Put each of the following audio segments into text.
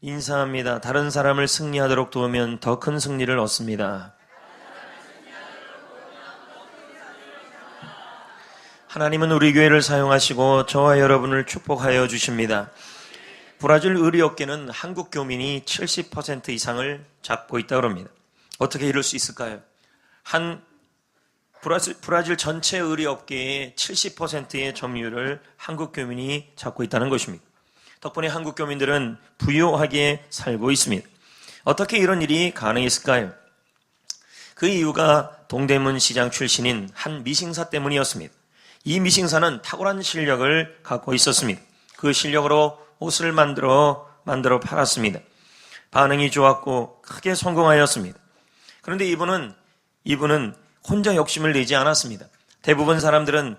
인사합니다. 다른 사람을 승리하도록 도우면 더 큰 승리를 얻습니다. 하나님은 우리 교회를 사용하시고 저와 여러분을 축복하여 주십니다. 브라질 의료업계는 한국 교민이 70% 이상을 잡고 있다고 합니다. 어떻게 이럴 수 있을까요? 브라질 전체 의료업계의 70%의 점유율을 한국 교민이 잡고 있다는 것입니다. 덕분에 한국 교민들은 부유하게 살고 있습니다. 어떻게 이런 일이 가능했을까요? 그 이유가 동대문 시장 출신인 한 미싱사 때문이었습니다. 이 미싱사는 탁월한 실력을 갖고 있었습니다. 그 실력으로 옷을 만들어 팔았습니다. 반응이 좋았고 크게 성공하였습니다. 그런데 이분은 혼자 욕심을 내지 않았습니다. 대부분 사람들은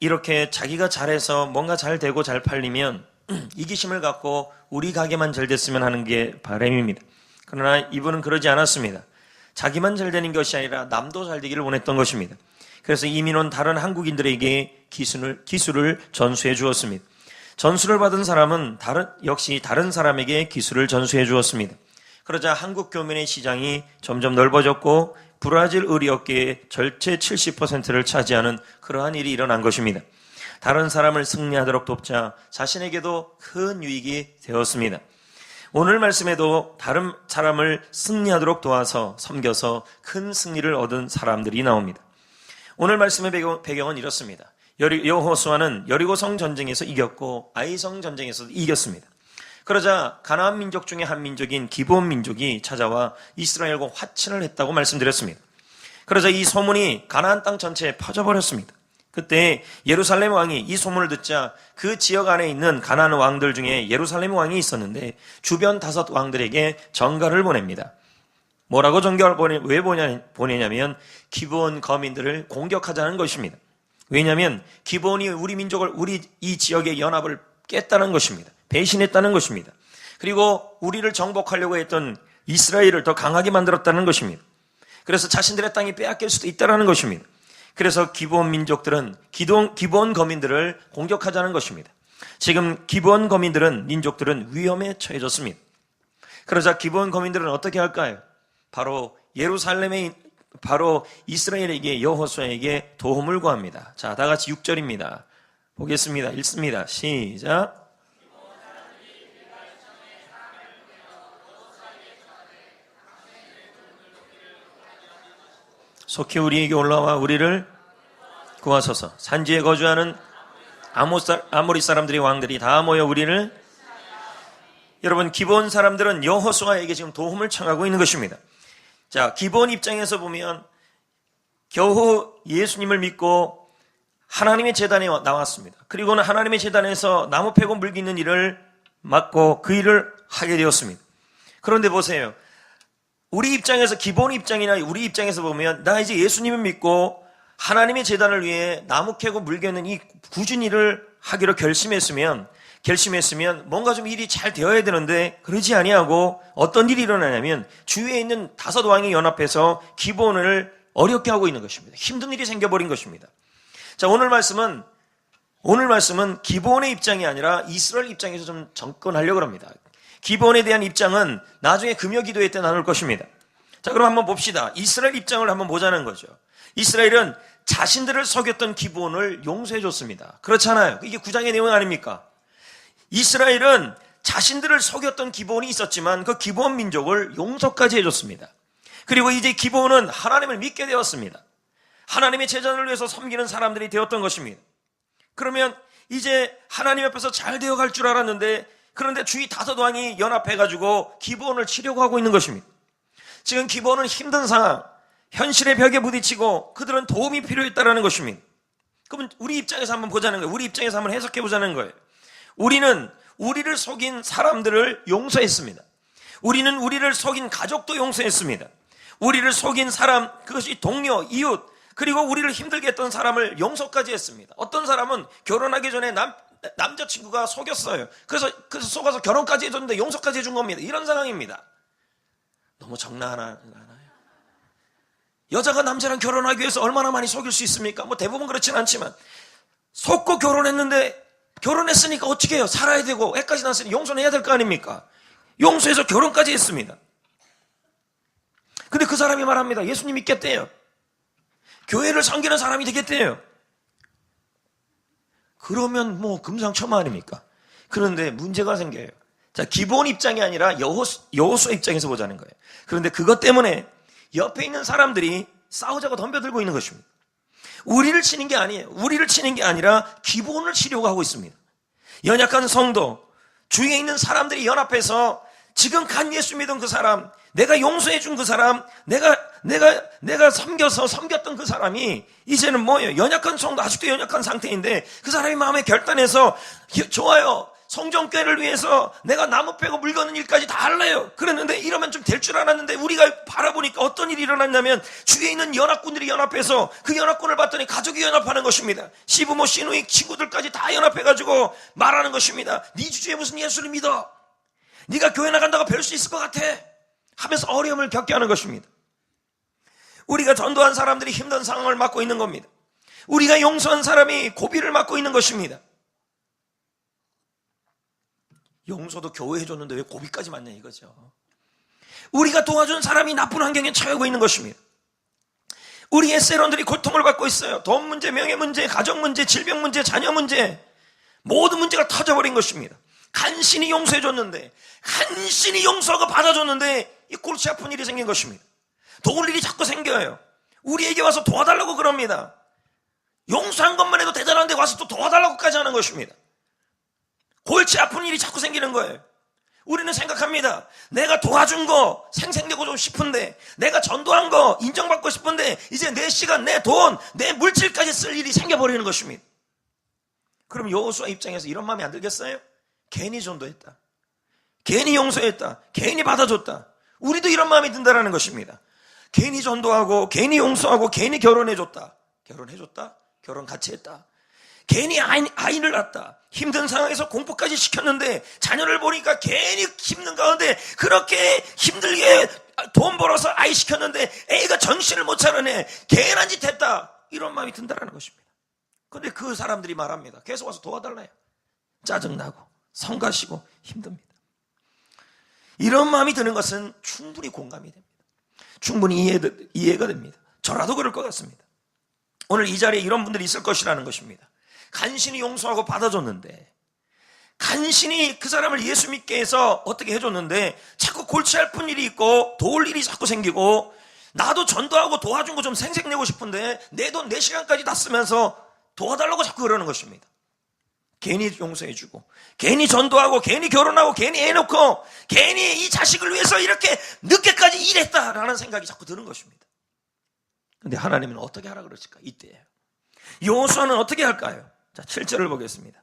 이렇게 자기가 잘해서 뭔가 잘 되고 잘 팔리면 이기심을 갖고 우리 가게만 잘 됐으면 하는 게 바람입니다. 그러나 이분은 그러지 않았습니다. 자기만 잘 되는 것이 아니라 남도 잘 되기를 원했던 것입니다. 그래서 이민 온 다른 한국인들에게 기술을 전수해 주었습니다. 전수를 받은 사람은 역시 다른 사람에게 기술을 전수해 주었습니다. 그러자 한국 교민의 시장이 점점 넓어졌고 브라질 의료업계의 전체 70%를 차지하는 그러한 일이 일어난 것입니다. 다른 사람을 승리하도록 돕자 자신에게도 큰 유익이 되었습니다. 오늘 말씀에도 다른 사람을 승리하도록 도와서 섬겨서 큰 승리를 얻은 사람들이 나옵니다. 오늘 말씀의 배경은 이렇습니다. 여호수아는 여리고성 전쟁에서 이겼고 아이성 전쟁에서도 이겼습니다. 그러자 가나안 민족 중에 한 민족인 기브온 민족이 찾아와 이스라엘과 화친을 했다고 말씀드렸습니다. 그러자 이 소문이 가나안 땅 전체에 퍼져버렸습니다. 그때 예루살렘 왕이 이 소문을 듣자 그 지역 안에 있는 가나안 왕들 중에 예루살렘 왕이 있었는데 주변 5 왕들에게 전가를 보냅니다. 뭐라고 전가를 왜 보내냐면 기브온 거민들을 공격하자는 것입니다. 왜냐하면 기브온이 우리 이 지역의 연합을 깼다는 것입니다. 배신했다는 것입니다. 그리고 우리를 정복하려고 했던 이스라엘을 더 강하게 만들었다는 것입니다. 그래서 자신들의 땅이 빼앗길 수도 있다는 것입니다. 그래서 기브온 민족들은 기브온 거민들을 공격하자는 것입니다. 지금 기브온 민족들은 위험에 처해졌습니다. 그러자 기브온 거민들은 어떻게 할까요? 바로 이스라엘에게 여호수아에게 도움을 구합니다. 자, 다 같이 6절입니다. 보겠습니다. 읽습니다. 시작. 속히 우리에게 올라와 우리를 구하소서. 산지에 거주하는 아모리 사람들의 왕들이 다 모여 우리를. 여러분, 기브온 사람들은 여호수아에게 지금 도움을 청하고 있는 것입니다. 자, 기브온 입장에서 보면 겨우 예수님을 믿고 하나님의 제단에 나왔습니다. 그리고는 하나님의 제단에서 나무 패고 물기는 일을 맡고 그 일을 하게 되었습니다. 그런데 보세요. 우리 입장에서, 기본 입장이나 우리 입장에서 보면 나 이제 예수님을 믿고 하나님의 제단을 위해 나무 캐고 물개는 이 굳은 일을 하기로 결심했으면 뭔가 좀 일이 잘 되어야 되는데 그러지 아니하고 어떤 일이 일어나냐면 주위에 있는 5 왕이 연합해서 기본을 어렵게 하고 있는 것입니다. 힘든 일이 생겨버린 것입니다. 자, 오늘 말씀은 기본의 입장이 아니라 이스라엘 입장에서 좀 접근하려고 합니다. 기본에 대한 입장은 나중에 금요 기도회 때 나눌 것입니다. 자, 그럼 한번 봅시다. 이스라엘 입장을 한번 보자는 거죠. 이스라엘은 자신들을 속였던 기본을 용서해 줬습니다. 그렇잖아요. 이게 9장의 내용 아닙니까? 이스라엘은 자신들을 속였던 기본이 있었지만 그 기본 민족을 용서까지 해줬습니다. 그리고 이제 기본은 하나님을 믿게 되었습니다. 하나님의 제전을 위해서 섬기는 사람들이 되었던 것입니다. 그러면 이제 하나님 앞에서 잘 되어갈 줄 알았는데 그런데 주위 5 왕이 연합해가지고 기브온을 치려고 하고 있는 것입니다. 지금 기브온은 힘든 상황, 현실의 벽에 부딪히고 그들은 도움이 필요했다는 것입니다. 그러면 우리 입장에서 한번 보자는 거예요. 우리 입장에서 한번 해석해 보자는 거예요. 우리는 우리를 속인 사람들을 용서했습니다. 우리는 우리를 속인 가족도 용서했습니다. 우리를 속인 사람, 그것이 동료, 이웃, 그리고 우리를 힘들게 했던 사람을 용서까지 했습니다. 어떤 사람은 결혼하기 전에 남자친구가 속였어요. 그래서 속아서 결혼까지 해줬는데 용서까지 해준 겁니다. 이런 상황입니다. 너무 장난하나요? 여자가 남자랑 결혼하기 위해서 얼마나 많이 속일 수 있습니까? 뭐 대부분 그렇진 않지만 속고 결혼했는데 결혼했으니까 어떻게 해요? 살아야 되고 애까지 낳았으니 용서는 해야 될 거 아닙니까? 용서해서 결혼까지 했습니다. 근데 그 사람이 말합니다. 예수님 믿겠대요. 교회를 섬기는 사람이 되겠대요. 그러면 뭐 금상첨화 아닙니까? 그런데 문제가 생겨요. 자, 기본 입장이 아니라 여호수아 입장에서 보자는 거예요. 그런데 그것 때문에 옆에 있는 사람들이 싸우자고 덤벼들고 있는 것입니다. 우리를 치는 게 아니에요. 우리를 치는 게 아니라 기본을 치려고 하고 있습니다. 연약한 성도, 주위에 있는 사람들이 연합해서 지금 간 예수 믿은 그 사람, 내가 용서해 준 그 사람, 내가 섬겼던 그 사람이 이제는 뭐예요? 연약한 성도, 아직도 연약한 상태인데 그 사람이 마음에 결단해서 좋아요. 성전교회를 위해서 내가 나무 빼고 물 거는 일까지 다 할래요. 그랬는데 이러면 좀 될 줄 알았는데 우리가 바라보니까 어떤 일이 일어났냐면 주위에 있는 연합군들이 연합해서 그 연합군을 봤더니 가족이 연합하는 것입니다. 시부모, 시누이, 친구들까지 다 연합해가지고 말하는 것입니다. 네 주제에 무슨 예수를 믿어? 네가 교회 나간다고 별 수 있을 것 같아? 하면서 어려움을 겪게 하는 것입니다. 우리가 전도한 사람들이 힘든 상황을 맞고 있는 겁니다. 우리가 용서한 사람이 고비를 맞고 있는 것입니다. 용서도 교회 해줬는데 왜 고비까지 맞냐 이거죠. 우리가 도와준 사람이 나쁜 환경에 처하고 있는 것입니다. 우리의 세론들이 고통을 받고 있어요. 돈 문제, 명예 문제, 가정 문제, 질병 문제, 자녀 문제, 모든 문제가 터져버린 것입니다. 간신히 용서해줬는데, 간신히 용서하고 받아줬는데 이 골치 아픈 일이 생긴 것입니다. 도울 일이 자꾸 생겨요. 우리에게 와서 도와달라고 그럽니다. 용서한 것만 해도 대단한데 와서 또 도와달라고까지 하는 것입니다. 골치 아픈 일이 자꾸 생기는 거예요. 우리는 생각합니다. 내가 도와준 거 생생내고 좀 싶은데, 내가 전도한 거 인정받고 싶은데 이제 내 시간, 내 돈, 내 물질까지 쓸 일이 생겨버리는 것입니다. 그럼 여호수아 입장에서 이런 마음이 안 들겠어요? 괜히 전도했다, 괜히 용서했다, 괜히 받아줬다. 우리도 이런 마음이 든다는 것입니다. 괜히 전도하고 괜히 용서하고 괜히 결혼해줬다, 결혼 같이 했다, 괜히 아이를 낳았다, 힘든 상황에서 공부까지 시켰는데 자녀를 보니까 괜히 힘든 가운데 그렇게 힘들게 돈 벌어서 아이 시켰는데 애가 정신을 못 차리네, 괜한 짓 했다, 이런 마음이 든다는 것입니다. 그런데 그 사람들이 말합니다. 계속 와서 도와달라요. 짜증나고 성가시고 힘듭니다. 이런 마음이 드는 것은 충분히 공감이 됩니다. 충분히 이해가 됩니다. 저라도 그럴 것 같습니다. 오늘 이 자리에 이런 분들이 있을 것이라는 것입니다. 간신히 용서하고 받아줬는데, 간신히 그 사람을 예수 믿게 해서 어떻게 해줬는데 자꾸 골치 아픈 일이 있고 도울 일이 자꾸 생기고, 나도 전도하고 도와준 거 좀 생색내고 싶은데 내 돈, 내 시간까지 다 쓰면서 도와달라고 자꾸 그러는 것입니다. 괜히 용서해주고, 괜히 전도하고, 괜히 결혼하고, 괜히 애 놓고, 괜히 이 자식을 위해서 이렇게 늦게까지 일했다라는 생각이 자꾸 드는 것입니다. 그런데 하나님은 어떻게 하라 그러실까? 이때예요. 여호수아는 어떻게 할까요? 자, 7절을 보겠습니다.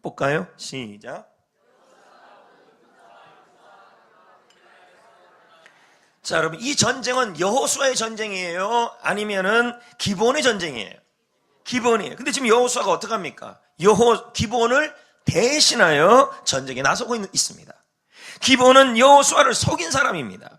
볼까요? 시작. 자, 여러분, 이 전쟁은 여호수아의 전쟁이에요? 아니면은 기본의 전쟁이에요? 기본이에요. 근데 지금 여호수아가 어떻게 합니까? 기본을 대신하여 전쟁에 나서고 있습니다. 기본은 여호수아를 속인 사람입니다.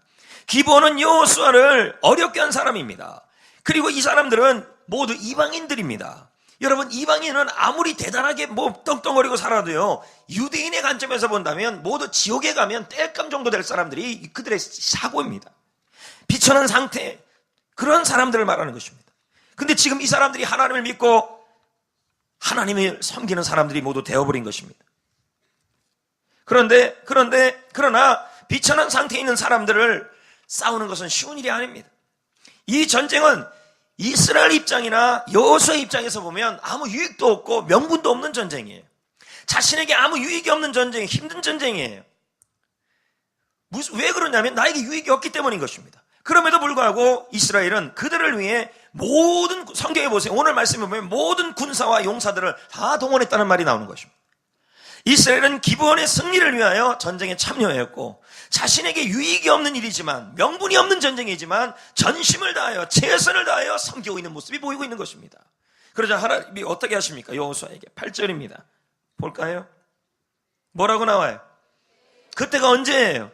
기본은 여호수아를 어렵게 한 사람입니다. 그리고 이 사람들은 모두 이방인들입니다. 여러분, 이방인은 아무리 대단하게 떵떵거리고 살아도요, 유대인의 관점에서 본다면 모두 지옥에 가면 땔감 정도 될 사람들이 그들의 사고입니다. 비천한 상태, 그런 사람들을 말하는 것입니다. 근데 지금 이 사람들이 하나님을 믿고 하나님을 섬기는 사람들이 모두 되어버린 것입니다. 그러나 비천한 상태에 있는 사람들을 싸우는 것은 쉬운 일이 아닙니다. 이 전쟁은 이스라엘 입장이나 여호수아 입장에서 보면 아무 유익도 없고 명분도 없는 전쟁이에요. 자신에게 아무 유익이 없는 전쟁, 힘든 전쟁이에요. 왜 그러냐면 나에게 유익이 없기 때문인 것입니다. 그럼에도 불구하고 이스라엘은 그들을 위해 모든, 성경에 보세요. 오늘 말씀에 보면 모든 군사와 용사들을 다 동원했다는 말이 나오는 것입니다. 이스라엘은 기본의 승리를 위하여 전쟁에 참여했고, 자신에게 유익이 없는 일이지만, 명분이 없는 전쟁이지만 전심을 다하여 최선을 다하여 섬기고 있는 모습이 보이고 있는 것입니다. 그러자 하나님이 어떻게 하십니까? 여호수아에게 8절입니다. 볼까요? 뭐라고 나와요? 그때가 언제예요?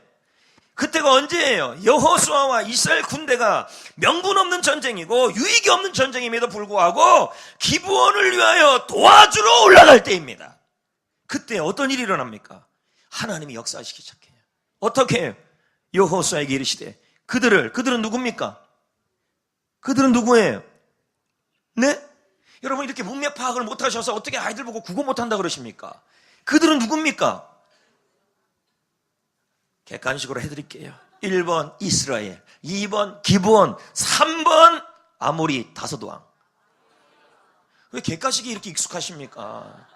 그때가 언제예요? 여호수아와 이스라엘 군대가 명분 없는 전쟁이고 유익이 없는 전쟁임에도 불구하고 기브온을 위하여 도와주러 올라갈 때입니다. 그때 어떤 일이 일어납니까? 하나님이 역사하시기 시작해요. 어떻게 해요? 여호수아에게 이르시되 그들은 누굽니까? 그들은 누구예요? 네? 여러분 이렇게 문맥 파악을 못하셔서 어떻게 아이들 보고 국어 못한다 그러십니까? 그들은 누굽니까? 객관식으로 해드릴게요. 1번 이스라엘, 2번 기브온, 3번 아모리 다섯 왕. 왜 객관식이 이렇게 익숙하십니까?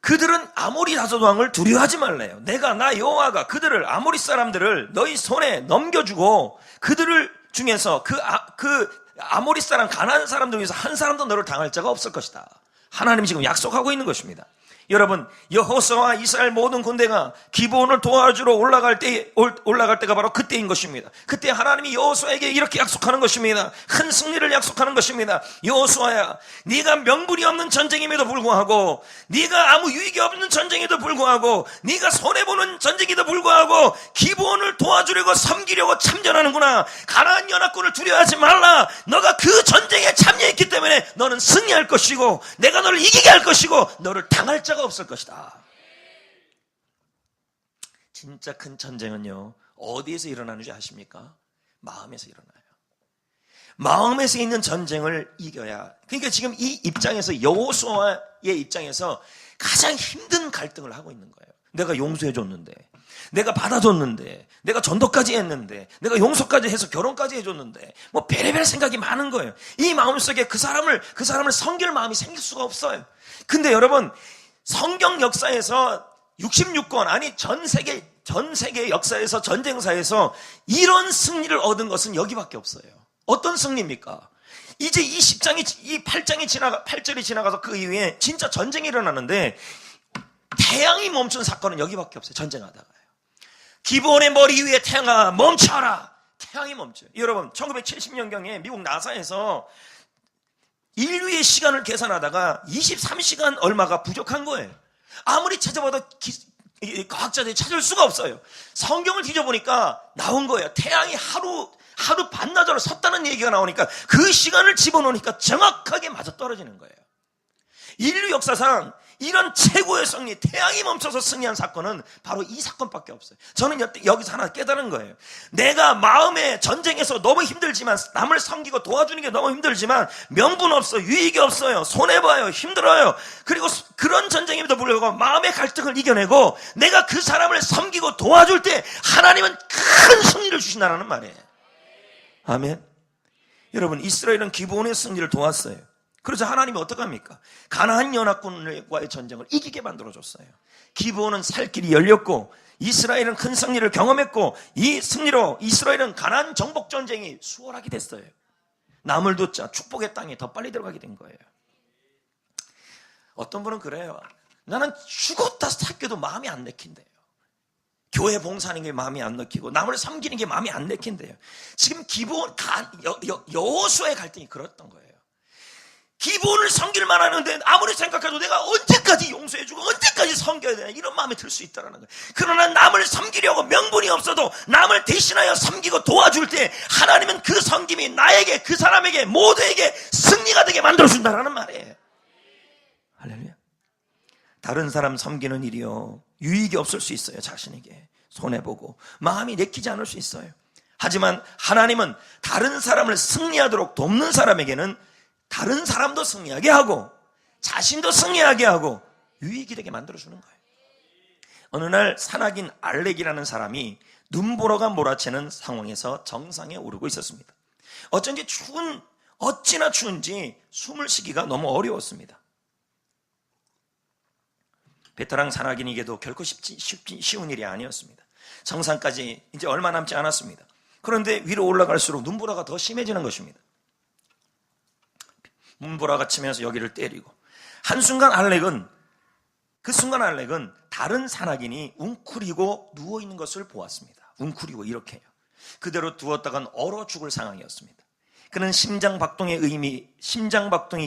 그들은 아모리 다섯 왕을 두려워하지 말래요. 나 여호와가 그들을 아모리 사람들을 너희 손에 넘겨주고 그들을 중에서 그 아모리 사람 가나안 사람들 중에서 한 사람도 너를 당할 자가 없을 것이다. 하나님이 지금 약속하고 있는 것입니다. 여러분 여호수아와 이스라엘 모든 군대가 기브온을 도와주러 올라갈 때가 바로 그때인 것입니다. 그때 하나님이 여호수아에게 이렇게 약속하는 것입니다. 큰 승리를 약속하는 것입니다. 여호수아야, 네가 명분이 없는 전쟁임에도 불구하고, 네가 아무 유익이 없는 전쟁에도 불구하고, 네가 손해보는 전쟁에도 불구하고 기브온을 도와주려고 섬기려고 참전하는구나. 가나안 연합군을 두려워하지 말라. 너가 그 전쟁에 참여했기 때문에 너는 승리할 것이고 내가 너를 이기게 할 것이고 너를 당할 자가 없을 것이다. 진짜 큰 전쟁은요 어디에서 일어나는지 아십니까? 마음에서 일어나요. 마음에서 있는 전쟁을 이겨야. 그러니까 지금 이 입장에서 여호수아의 입장에서 가장 힘든 갈등을 하고 있는 거예요. 내가 용서해줬는데, 내가 받아줬는데, 내가 전도까지 했는데, 내가 용서까지 해서 결혼까지 해줬는데, 뭐 별의별 생각이 많은 거예요. 이 마음속에 그 사람을 섬길 마음이 생길 수가 없어요. 근데 여러분 성경 역사에서 66권, 아니 전 세계 역사에서, 전쟁사에서 이런 승리를 얻은 것은 여기밖에 없어요. 어떤 승리입니까? 이제 이 8절이 지나가서 그 이후에 진짜 전쟁이 일어나는데 태양이 멈춘 사건은 여기밖에 없어요. 전쟁하다가요. 기브온의 머리 위에 태양아 멈춰라. 태양이 멈춰요. 여러분 1970년경에 미국 나사에서 인류의 시간을 계산하다가 23시간 얼마가 부족한 거예요. 아무리 찾아봐도 과학자들이 찾을 수가 없어요. 성경을 뒤져보니까 나온 거예요. 태양이 하루 반나절을 섰다는 얘기가 나오니까 그 시간을 집어넣으니까 정확하게 맞아떨어지는 거예요. 인류 역사상 이런 최고의 승리, 태양이 멈춰서 승리한 사건은 바로 이 사건밖에 없어요. 저는 여기서 하나 깨달은 거예요. 내가 마음의 전쟁에서 너무 힘들지만, 남을 섬기고 도와주는 게 너무 힘들지만 명분 없어, 유익이 없어요, 손해봐요, 힘들어요. 그리고 그런 전쟁임에도 불구하고 마음의 갈등을 이겨내고 내가 그 사람을 섬기고 도와줄 때 하나님은 큰 승리를 주신다는 말이에요. 아멘. 여러분 이스라엘은 기브온의 승리를 도왔어요. 그래서 하나님이 어떡합니까? 가나안 연합군과의 전쟁을 이기게 만들어줬어요. 기브온은 살 길이 열렸고 이스라엘은 큰 승리를 경험했고, 이 승리로 이스라엘은 가나안 정복 전쟁이 수월하게 됐어요. 남을 뒀자 축복의 땅에 더 빨리 들어가게 된 거예요. 어떤 분은 그래요. 나는 죽었다 살게도 마음이 안 내킨대요. 교회 봉사하는 게 마음이 안 내키고 남을 섬기는 게 마음이 안 내킨대요. 지금 기브온 여호수아의 갈등이 그랬던 거예요. 기브온을 섬길만 하는데 아무리 생각해도 내가 언제까지 용서해주고 언제까지 섬겨야 되나 이런 마음이 들 수 있다는 거예요. 그러나 남을 섬기려고 명분이 없어도 남을 대신하여 섬기고 도와줄 때 하나님은 그 섬김이 나에게, 그 사람에게, 모두에게 승리가 되게 만들어준다는 말이에요. 할렐루야. 다른 사람 섬기는 일이요 유익이 없을 수 있어요. 자신에게 손해보고 마음이 내키지 않을 수 있어요. 하지만 하나님은 다른 사람을 승리하도록 돕는 사람에게는 다른 사람도 승리하게 하고 자신도 승리하게 하고 유익이 되게 만들어주는 거예요. 어느 날 산악인 알렉이라는 사람이 눈보라가 몰아치는 상황에서 정상에 오르고 있었습니다. 어찌나 추운지 숨을 쉬기가 너무 어려웠습니다. 베테랑 산악인에게도 결코 쉬운 일이 아니었습니다. 정상까지 이제 얼마 남지 않았습니다. 그런데 위로 올라갈수록 눈보라가 더 심해지는 것입니다. 눈보라가 치면서 여기를 때리고, 한순간 알렉은 다른 산악인이 웅크리고 누워있는 것을 보았습니다. 웅크리고 이렇게 해요. 그대로 두었다간 얼어 죽을 상황이었습니다. 그는 심장박동이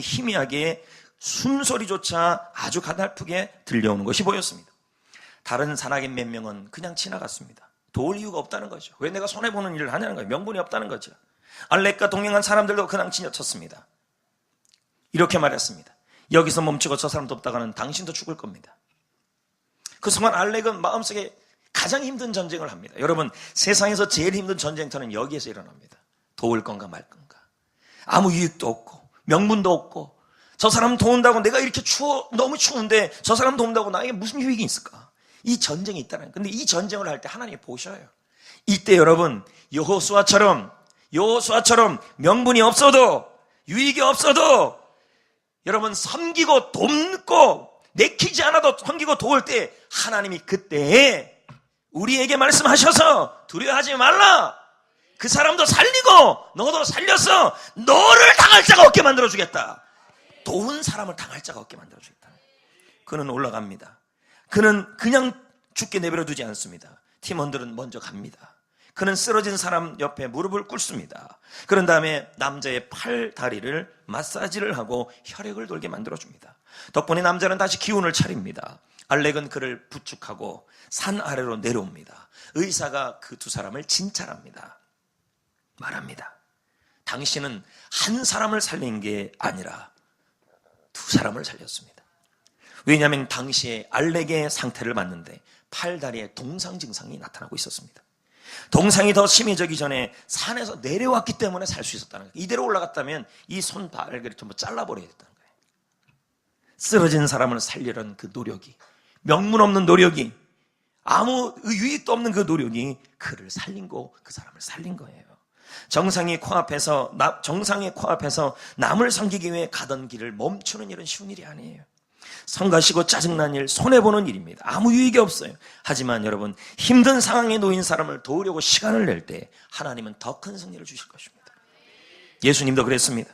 희미하게 숨소리조차 아주 가냘프게 들려오는 것이 보였습니다. 다른 산악인 몇 명은 그냥 지나갔습니다. 도울 이유가 없다는 거죠. 왜 내가 손해보는 일을 하냐는 거예요. 명분이 없다는 거죠. 알렉과 동행한 사람들도 그냥 지나쳤습니다. 이렇게 말했습니다. 여기서 멈추고 저 사람 돕다가는 당신도 죽을 겁니다. 그 순간 알렉은 마음속에 가장 힘든 전쟁을 합니다. 여러분, 세상에서 제일 힘든 전쟁터는 여기에서 일어납니다. 도울 건가 말 건가. 아무 유익도 없고 명분도 없고, 저 사람 도운다고 내가 이렇게 너무 추운데 저 사람 도운다고 나에게 무슨 유익이 있을까? 이 전쟁이 있다는 거예요. 근데 이 전쟁을 할 때 하나님이 보셔요. 이때 여러분, 여호수아처럼 명분이 없어도, 유익이 없어도 여러분 섬기고 돕고 내키지 않아도 섬기고 도울 때 하나님이 그때에 우리에게 말씀하셔서 두려워하지 말라. 그 사람도 살리고 너도 살려서 너를 당할 자가 없게 만들어주겠다. 도운 사람을 당할 자가 없게 만들어주겠다. 그는 올라갑니다. 그는 그냥 죽게 내버려 두지 않습니다. 팀원들은 먼저 갑니다. 그는 쓰러진 사람 옆에 무릎을 꿇습니다. 그런 다음에 남자의 팔, 다리를 마사지를 하고 혈액을 돌게 만들어줍니다. 덕분에 남자는 다시 기운을 차립니다. 알렉은 그를 부축하고 산 아래로 내려옵니다. 의사가 그 두 사람을 진찰합니다. 말합니다. 당신은 한 사람을 살린 게 아니라 두 사람을 살렸습니다. 왜냐하면 당시에 알렉의 상태를 봤는데 팔다리에 동상 증상이 나타나고 있었습니다. 동상이 더 심해지기 전에 산에서 내려왔기 때문에 살 수 있었다는 거예요. 이대로 올라갔다면 이 손 발을 전부 잘라버려야 됐다는 거예요. 쓰러진 사람을 살리려는 그 노력이, 명분 없는 노력이, 아무 유익도 없는 그 노력이 그를 살린고 그 사람을 살린 거예요. 정상의 코앞에서 남을 섬기기 위해 가던 길을 멈추는 일은 쉬운 일이 아니에요. 성가시고 짜증난 일, 손해보는 일입니다. 아무 유익이 없어요. 하지만 여러분, 힘든 상황에 놓인 사람을 도우려고 시간을 낼 때 하나님은 더 큰 승리를 주실 것입니다. 예수님도 그랬습니다.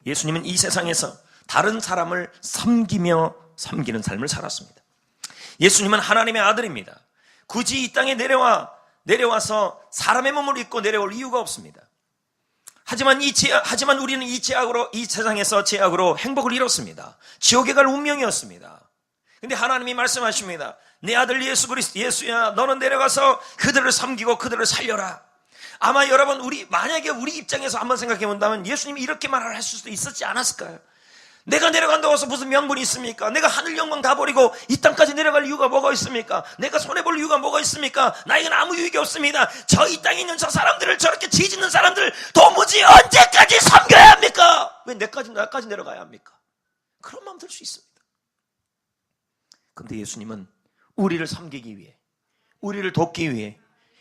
예수님은 이 세상에서 다른 사람을 섬기는 삶을 살았습니다. 예수님은 하나님의 아들입니다. 굳이 이 땅에 내려와서 사람의 몸을 입고 내려올 이유가 없습니다. 하지만 우리는 이 세상에서 죄악으로 행복을 잃었습니다. 지옥에 갈 운명이었습니다. 근데 하나님이 말씀하십니다. 내 아들 예수야, 너는 내려가서 그들을 섬기고 그들을 살려라. 아마 여러분, 만약에 우리 입장에서 한번 생각해 본다면 예수님이 이렇게 말을 할 수도 있었지 않았을까요? 내가 내려간다고 해서 무슨 명분이 있습니까? 내가 하늘 영광 다 버리고 이 땅까지 내려갈 이유가 뭐가 있습니까? 내가 손해볼 이유가 뭐가 있습니까? 나에게는 아무 유익이 없습니다. 이 땅에 있는 저 사람들을, 저렇게 죄 짓는 사람들 도무지 언제까지 섬겨야 합니까? 왜 나까지 내려가야 합니까? 그런 마음 들 수 있습니다. 그런데 예수님은 우리를 섬기기 위해, 우리를 돕기 위해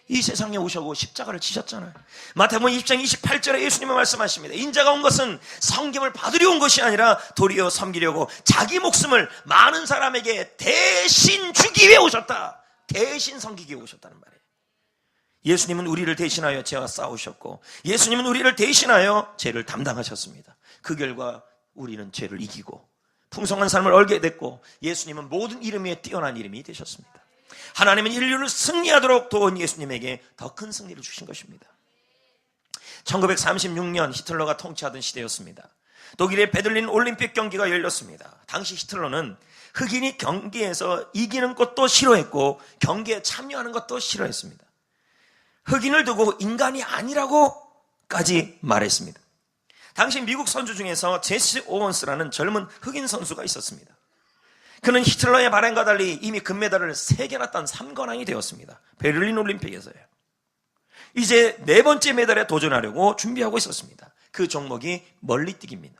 이 세상에 오셔고 십자가를 지셨잖아요. 마태복음 20장 28절에 예수님은 말씀하십니다. 인자가 온 것은 섬김을 받으려 온 것이 아니라 도리어 섬기려고 자기 목숨을 많은 사람에게 대신 주기 위해 오셨다. 대신 섬기기 위해 오셨다는 말이에요. 예수님은 우리를 대신하여 죄와 싸우셨고, 예수님은 우리를 대신하여 죄를 담당하셨습니다. 그 결과 우리는 죄를 이기고 풍성한 삶을 얻게 됐고, 예수님은 모든 이름 위에 뛰어난 이름이 되셨습니다. 하나님은 인류를 승리하도록 도운 예수님에게 더 큰 승리를 주신 것입니다. 1936년 히틀러가 통치하던 시대였습니다. 독일의 베를린 올림픽 경기가 열렸습니다. 당시 히틀러는 흑인이 경기에서 이기는 것도 싫어했고 경기에 참여하는 것도 싫어했습니다. 흑인을 두고 인간이 아니라고까지 말했습니다. 당시 미국 선수 중에서 제시 오원스라는 젊은 흑인 선수가 있었습니다. 그는 히틀러의 발행과 달리 이미 금메달을 3개나 딴 3관왕이 되었습니다. 베를린 올림픽에서요. 이제 4번째 메달에 도전하려고 준비하고 있었습니다. 그 종목이 멀리뛰기입니다.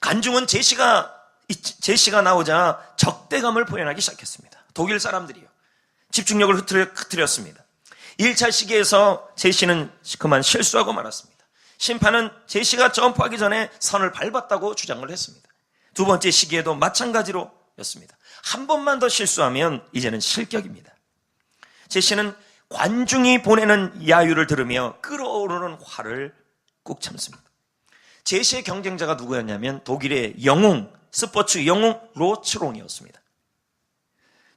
관중은 제시가 나오자 적대감을 표현하기 시작했습니다. 독일 사람들이요. 집중력을 흐트렸습니다. 1차 시기에서 제시는 그만 실수하고 말았습니다. 심판은 제시가 점프하기 전에 선을 밟았다고 주장을 했습니다. 두 번째 시기에도 마찬가지로 였습니다. 한 번만 더 실수하면 이제는 실격입니다. 제시는 관중이 보내는 야유를 들으며 끓어오르는 화를 꾹 참습니다. 제시의 경쟁자가 누구였냐면 독일의 스포츠 영웅 로츠롱이었습니다.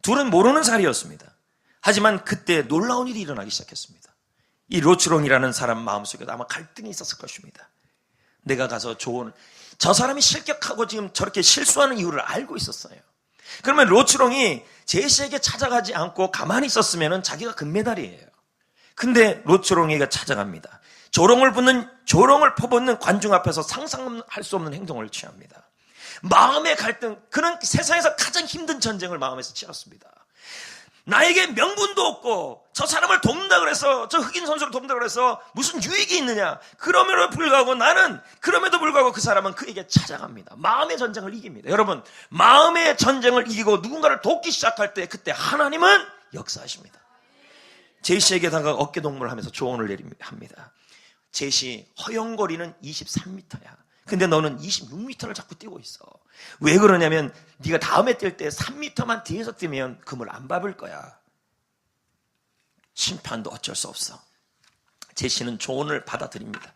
둘은 모르는 사이였습니다. 하지만 그때 놀라운 일이 일어나기 시작했습니다. 이 로츠롱이라는 사람 마음속에도 아마 갈등이 있었을 것입니다. 내가 가서 저 사람이 실격하고 지금 저렇게 실수하는 이유를 알고 있었어요. 그러면 롯츠롱이 제시에게 찾아가지 않고 가만히 있었으면 자기가 금메달이에요. 근데 롯츠롱이가 찾아갑니다. 조롱을 퍼붓는 관중 앞에서 상상할 수 없는 행동을 취합니다. 마음의 갈등, 그는 세상에서 가장 힘든 전쟁을 마음에서 치렀습니다. 나에게 명분도 없고 저 사람을 돕는다 그래서, 저 흑인 선수를 돕는다 그래서 무슨 유익이 있느냐. 그럼에도 불구하고 그 사람은 그에게 찾아갑니다. 마음의 전쟁을 이깁니다. 여러분, 마음의 전쟁을 이기고 누군가를 돕기 시작할 때 그때 하나님은 역사하십니다. 제시에게다가 어깨동무를 하면서 조언을 합니다. 제시, 허용거리는 23m야. 근데 너는 26m를 자꾸 뛰고 있어. 왜 그러냐면 네가 다음에 뛸 때 3m만 뒤에서 뛰면 금을 안 밟을 거야. 심판도 어쩔 수 없어. 제시는 조언을 받아들입니다.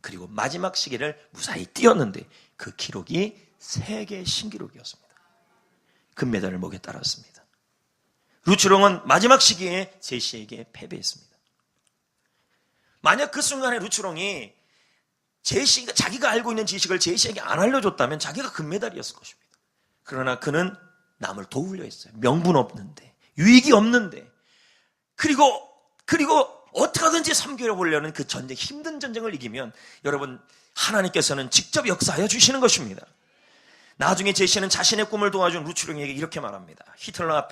그리고 마지막 시계를 무사히 뛰었는데 그 기록이 세계 신기록이었습니다. 금메달을 목에 따랐습니다. 루츠롱은 마지막 시기에 제시에게 패배했습니다. 만약 그 순간에 루츠롱이 제시가 자기가 알고 있는 지식을 제시에게 안 알려줬다면 자기가 금메달이었을 것입니다. 그러나 그는 남을 도우려 했어요. 명분 없는데, 유익이 없는데, 그리고 어떻게든지 섬겨 보려는 그 전쟁, 힘든 전쟁을 이기면 여러분, 하나님께서는 직접 역사하여 주시는 것입니다. 나중에 제시는 자신의 꿈을 도와준 루츠롱에게 이렇게 말합니다. 히틀러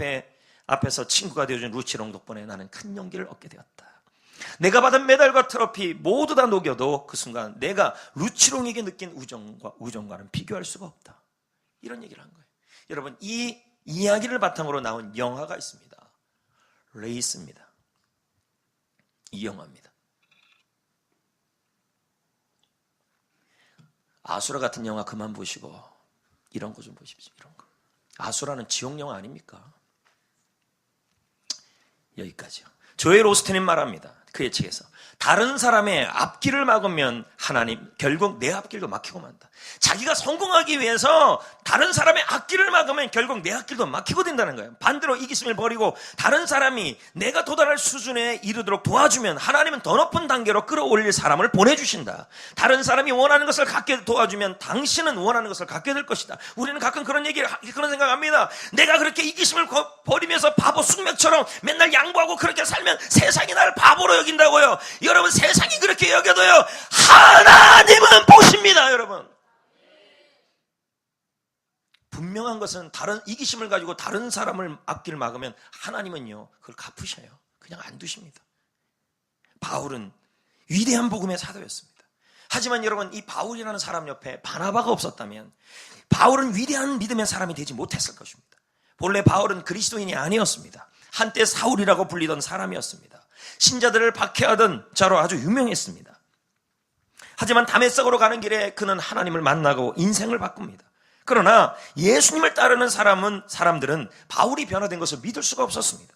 앞에서 친구가 되어준 루츠롱 덕분에 나는 큰 용기를 얻게 되었다. 내가 받은 메달과 트로피 모두 다 녹여도 그 순간 내가 루츠롱에게 느낀 우정과는 비교할 수가 없다. 이런 얘기를 한 거예요. 여러분, 이 이야기를 바탕으로 나온 영화가 있습니다. 레이스입니다. 이 영화입니다. 아수라 같은 영화 그만 보시고 이런 거 좀 보십시오. 이런 거. 아수라는 지옥 영화 아닙니까? 여기까지요. 조엘 오스틴은 말합니다. 그의 책에서 다른 사람의 앞길을 막으면 하나님 결국 내 앞길도 막히고 만다. 자기가 성공하기 위해서 다른 사람의 앞길을 막으면 결국 내 앞길도 막히고 된다는 거예요. 반대로 이기심을 버리고 다른 사람이 내가 도달할 수준에 이르도록 도와주면 하나님은 더 높은 단계로 끌어올릴 사람을 보내주신다. 다른 사람이 원하는 것을 갖게 도와주면 당신은 원하는 것을 갖게 될 것이다. 우리는 가끔 그런 생각합니다. 내가 그렇게 이기심을 버리면서 바보 숙명처럼 맨날 양보하고 그렇게 살면 세상이 나를 바보로 여긴다고요. 여러분, 세상이 그렇게 여겨도요, 하나님은 보십니다. 여러분, 분명한 것은 다른 이기심을 가지고 다른 사람을 앞길 막으면 하나님은요 그걸 갚으셔요. 그냥 안 두십니다. 바울은 위대한 복음의 사도였습니다. 하지만 여러분, 이 바울이라는 사람 옆에 바나바가 없었다면 바울은 위대한 믿음의 사람이 되지 못했을 것입니다. 본래 바울은 그리스도인이 아니었습니다. 한때 사울이라고 불리던 사람이었습니다. 신자들을 박해하던 자로 아주 유명했습니다. 하지만 다메섹으로 가는 길에 그는 하나님을 만나고 인생을 바꿉니다. 그러나 예수님을 따르는 사람들은 바울이 변화된 것을 믿을 수가 없었습니다.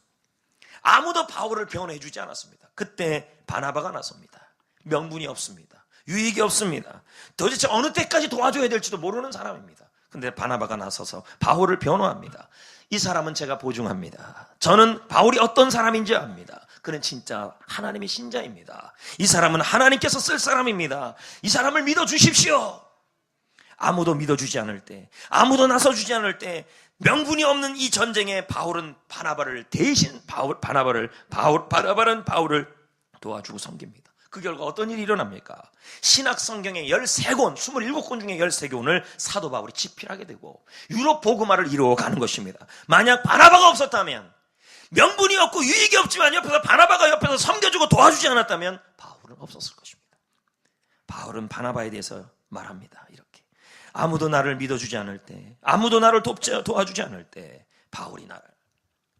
아무도 바울을 변호해 주지 않았습니다. 그때 바나바가 나섭니다. 명분이 없습니다. 유익이 없습니다. 도대체 어느 때까지 도와줘야 될지도 모르는 사람입니다. 근데 바나바가 나서서 바울을 변호합니다. 이 사람은 제가 보증합니다. 저는 바울이 어떤 사람인지 압니다. 그는 진짜 하나님의 신자입니다. 이 사람은 하나님께서 쓸 사람입니다. 이 사람을 믿어주십시오. 아무도 믿어주지 않을 때, 아무도 나서주지 않을 때, 명분이 없는 이 전쟁에 바울은 바나바를 대신 바나바는 바울을 도와주고 섬깁니다. 그 결과 어떤 일이 일어납니까? 신약 성경의 13권, 27권 중에 13권을 사도 바울이 집필하게 되고 유럽 복음화를 이루어가는 것입니다. 만약 바나바가 없었다면, 명분이 없고 유익이 없지만 바나바가 옆에서 섬겨주고 도와주지 않았다면 바울은 없었을 것입니다. 바울은 바나바에 대해서 말합니다. 이렇게, 아무도 나를 믿어주지 않을 때, 아무도 나를 도와주지 않을 때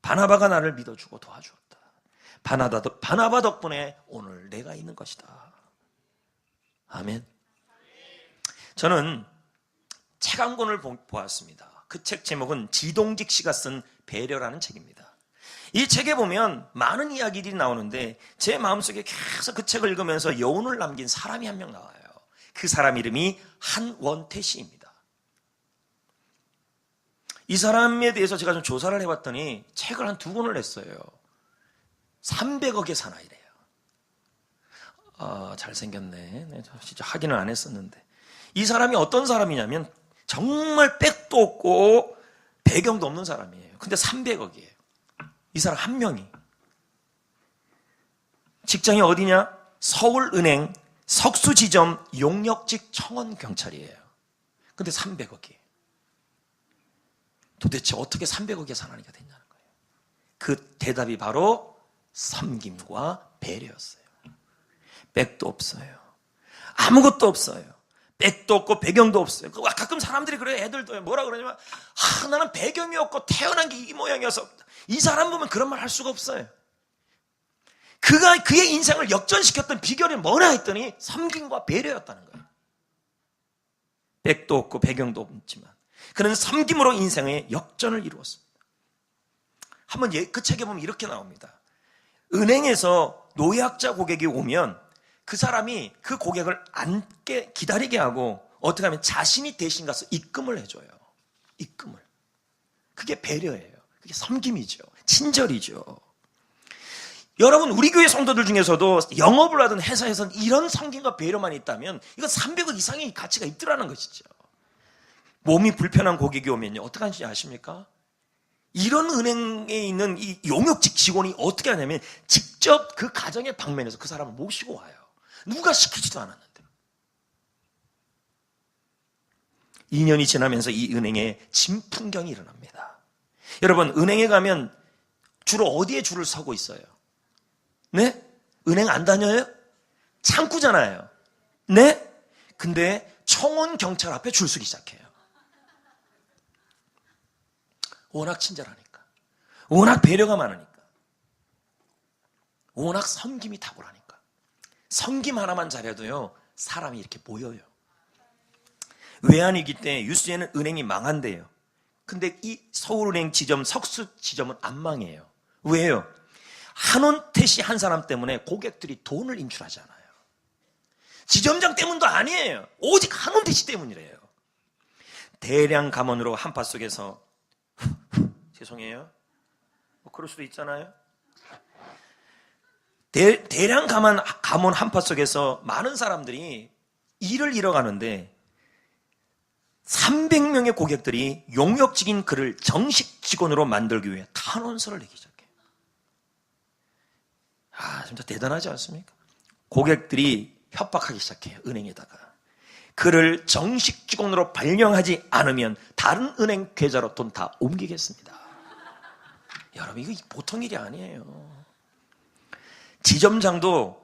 바나바가 나를 믿어주고 도와주었다. 바나바 덕분에 오늘 내가 있는 것이다. 아멘. 저는 책 한 권을 보았습니다. 그 책 제목은 지동직 씨가 쓴 배려라는 책입니다. 이 책에 보면 많은 이야기들이 나오는데 제 마음속에 계속 그 책을 읽으면서 여운을 남긴 사람이 한 명 나와요. 그 사람 이름이 한원태 씨입니다. 이 사람에 대해서 제가 좀 조사를 해봤더니 책을 한 2권을 냈어요. 300억의 사나이래요. 잘생겼네. 진짜 확인을 안 했었는데. 이 사람이 어떤 사람이냐면 정말 백도 없고 배경도 없는 사람이에요. 근데 300억이에요. 이 사람 한 명이. 직장이 어디냐? 서울은행 석수지점 용역직 청원경찰이에요. 근데 300억이에요. 도대체 어떻게 300억에 사나니가 됐냐는 거예요. 그 대답이 바로 섬김과 배려였어요. 백도 없어요. 아무것도 없어요. 백도 없고 배경도 없어요. 가끔 사람들이 그래요. 애들도 뭐라 그러냐면 나는 배경이 없고 태어난 게 이 모양이어서. 이 사람 보면 그런 말 할 수가 없어요. 그가 그의 인생을 역전시켰던 비결이 뭐냐 했더니 섬김과 배려였다는 거예요. 백도 없고 배경도 없지만 그는 섬김으로 인생의 역전을 이루었습니다. 한번 그 책에 보면 이렇게 나옵니다. 은행에서 노약자 고객이 오면 그 사람이 그 고객을 앉게 기다리게 하고 어떻게 하면 자신이 대신 가서 입금을 해줘요. 입금을. 그게 배려예요. 그게 섬김이죠. 친절이죠. 여러분, 우리 교회 성도들 중에서도 영업을 하던 회사에서는 이런 섬김과 배려만 있다면 이건 300억 이상의 가치가 있더라는 것이죠. 몸이 불편한 고객이 오면요, 어떻게 하는지 아십니까? 이런 은행에 있는 이 용역직 직원이 어떻게 하냐면 직접 그 가정의 방면에서 그 사람을 모시고 와요. 누가 시키지도 않았는데. 2년이 지나면서 이 은행에 진풍경이 일어납니다. 여러분, 은행에 가면 주로 어디에 줄을 서고 있어요? 네? 은행 안 다녀요? 창구잖아요. 네? 근데 청원 경찰 앞에 줄 서기 시작해요. 워낙 친절하니까. 워낙 배려가 많으니까. 워낙 섬김이 탁월하니까. 섬김 하나만 잘해도요, 사람이 이렇게 모여요. 외환위기 때 유수에는 은행이 망한대요. 근데 이 서울은행 지점, 석수 지점은 안 망해요. 왜요? 한원태 씨 한 사람 때문에 고객들이 돈을 인출하지 않아요. 지점장 때문도 아니에요. 오직 한원태 씨 때문이래요. 대량 감원으로 한파 속에서 죄송해요. 뭐 그럴 수도 있잖아요. 대량 감원 한파 속에서 많은 사람들이 일을 잃어가는데 300명의 고객들이 용역직인 그를 정식 직원으로 만들기 위해 탄원서를 내기 시작해요. 진짜 대단하지 않습니까? 고객들이 협박하기 시작해요. 은행에다가. 그를 정식 직원으로 발령하지 않으면 다른 은행 계좌로 돈 다 옮기겠습니다. 여러분, 이거 보통 일이 아니에요. 지점장도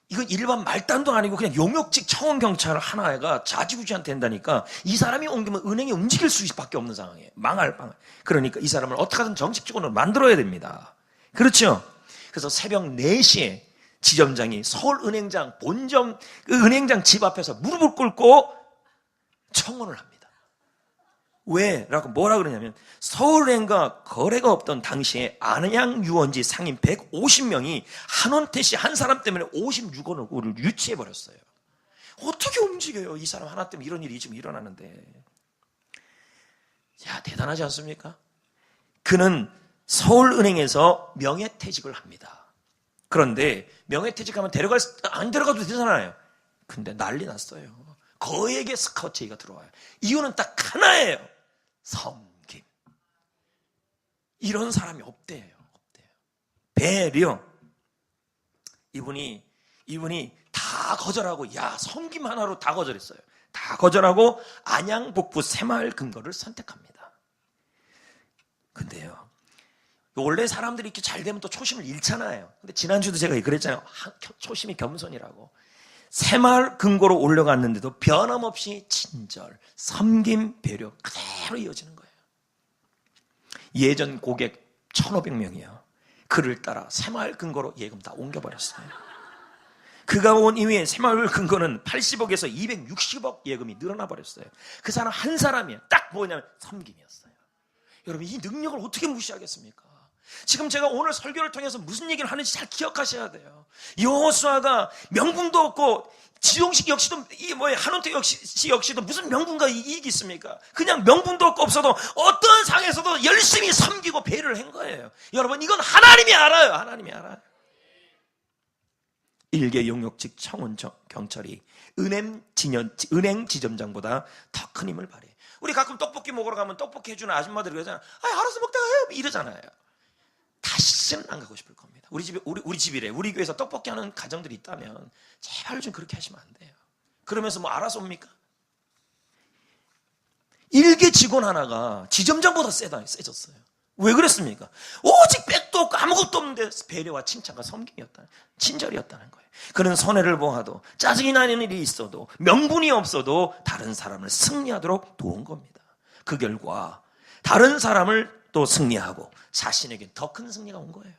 이건 일반 말단도 아니고 그냥 용역직 청원경찰 하나가 자지구지한 된다니까 이 사람이 옮기면 은행이 움직일 수밖에 없는 상황이에요. 망할. 그러니까 이 사람을 어떻게든 정식 직원으로 만들어야 됩니다. 그렇죠? 그래서 새벽 4시에 지점장이 서울은행장 본점 은행장 집 앞에서 무릎을 꿇고 청원을 합니다. 왜? 라고 뭐라 그러냐면 서울은행과 거래가 없던 당시에 안양 유원지 상인 150명이 한원태 씨 한 사람 때문에 56억을 유치해버렸어요. 어떻게 움직여요? 이 사람 하나 때문에 이런 일이 지금 일어나는데. 야, 대단하지 않습니까? 그는 서울은행에서 명예퇴직을 합니다. 그런데 명예퇴직하면 안 데려가도 되잖아요. 근데 난리 났어요. 거액의 스카우트가 들어와요. 이유는 딱 하나예요. 섬김. 이런 사람이 없대요. 배려. 이분이 다 거절하고, 섬김 하나로 다 거절했어요. 다 거절하고 안양 북부 새마을 근거를 선택합니다. 근데요, 원래 사람들이 이렇게 잘 되면 또 초심을 잃잖아요. 근데 지난주도 제가 그랬잖아요. 초심이 겸손이라고. 새마을 근거로 올라갔는데도 변함없이 친절, 섬김, 배려 그대로 이어지는 거예요. 예전 고객 1,500명이요. 그를 따라 새마을 근거로 예금 다 옮겨버렸어요. 그가 온 이후에 새마을 근거는 80억에서 260억 예금이 늘어나 버렸어요. 그 사람 한 사람이에요. 딱 뭐냐면 섬김이었어요. 여러분, 이 능력을 어떻게 무시하겠습니까? 지금 제가 오늘 설교를 통해서 무슨 얘기를 하는지 잘 기억하셔야 돼요. 여호수아가 명분도 없고 지용식 역시도 한원태 역시도 무슨 명분과 이익이 있습니까? 그냥 명분도 없어도 어떤 상에서도 열심히 섬기고 배려를 한 거예요. 여러분, 이건 하나님이 알아요. 하나님이 알아요. 일개 용역직 청원 경찰이 은행 지점장보다 더 큰 힘을 발휘해. 우리 가끔 떡볶이 먹으러 가면 떡볶이 해주는 아줌마들이 그러잖아요. 알아서 먹다가 해요. 이러잖아요. 다시는 안 가고 싶을 겁니다. 우리 집이래. 우리 교회에서 떡볶이 하는 가정들이 있다면 제발 좀 그렇게 하시면 안 돼요. 그러면서 뭐 알아서 옵니까? 일개 직원 하나가 지점장보다 세졌어요. 왜 그랬습니까? 오직 백도 없고 아무것도 없는데 배려와 칭찬과 친절이었다는 거예요. 그는 손해를 보아도 짜증이 나는 일이 있어도 명분이 없어도 다른 사람을 승리하도록 도운 겁니다. 그 결과 다른 사람을 또 승리하고 자신에게 더 큰 승리가 온 거예요.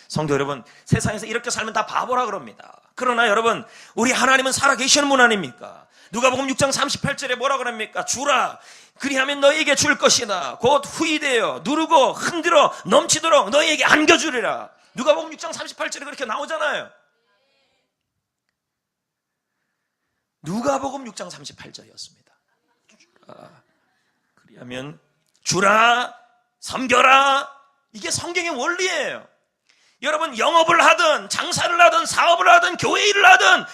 성도 여러분, 세상에서 이렇게 살면 다 바보라 그럽니다. 그러나 여러분, 우리 하나님은 살아계시는 분 아닙니까? 누가복음 6장 38절에 뭐라 그럽니까? 주라, 그리하면 너희에게 줄 것이다. 곧 후이되어 누르고 흔들어 넘치도록 너희에게 안겨주리라. 누가복음 6장 38절에 그렇게 나오잖아요. 누가복음 6장 38절이었습니다. 그리하면 주라, 섬겨라. 이게 성경의 원리예요. 여러분, 영업을 하든 장사를 하든 사업을 하든 교회 일을 하든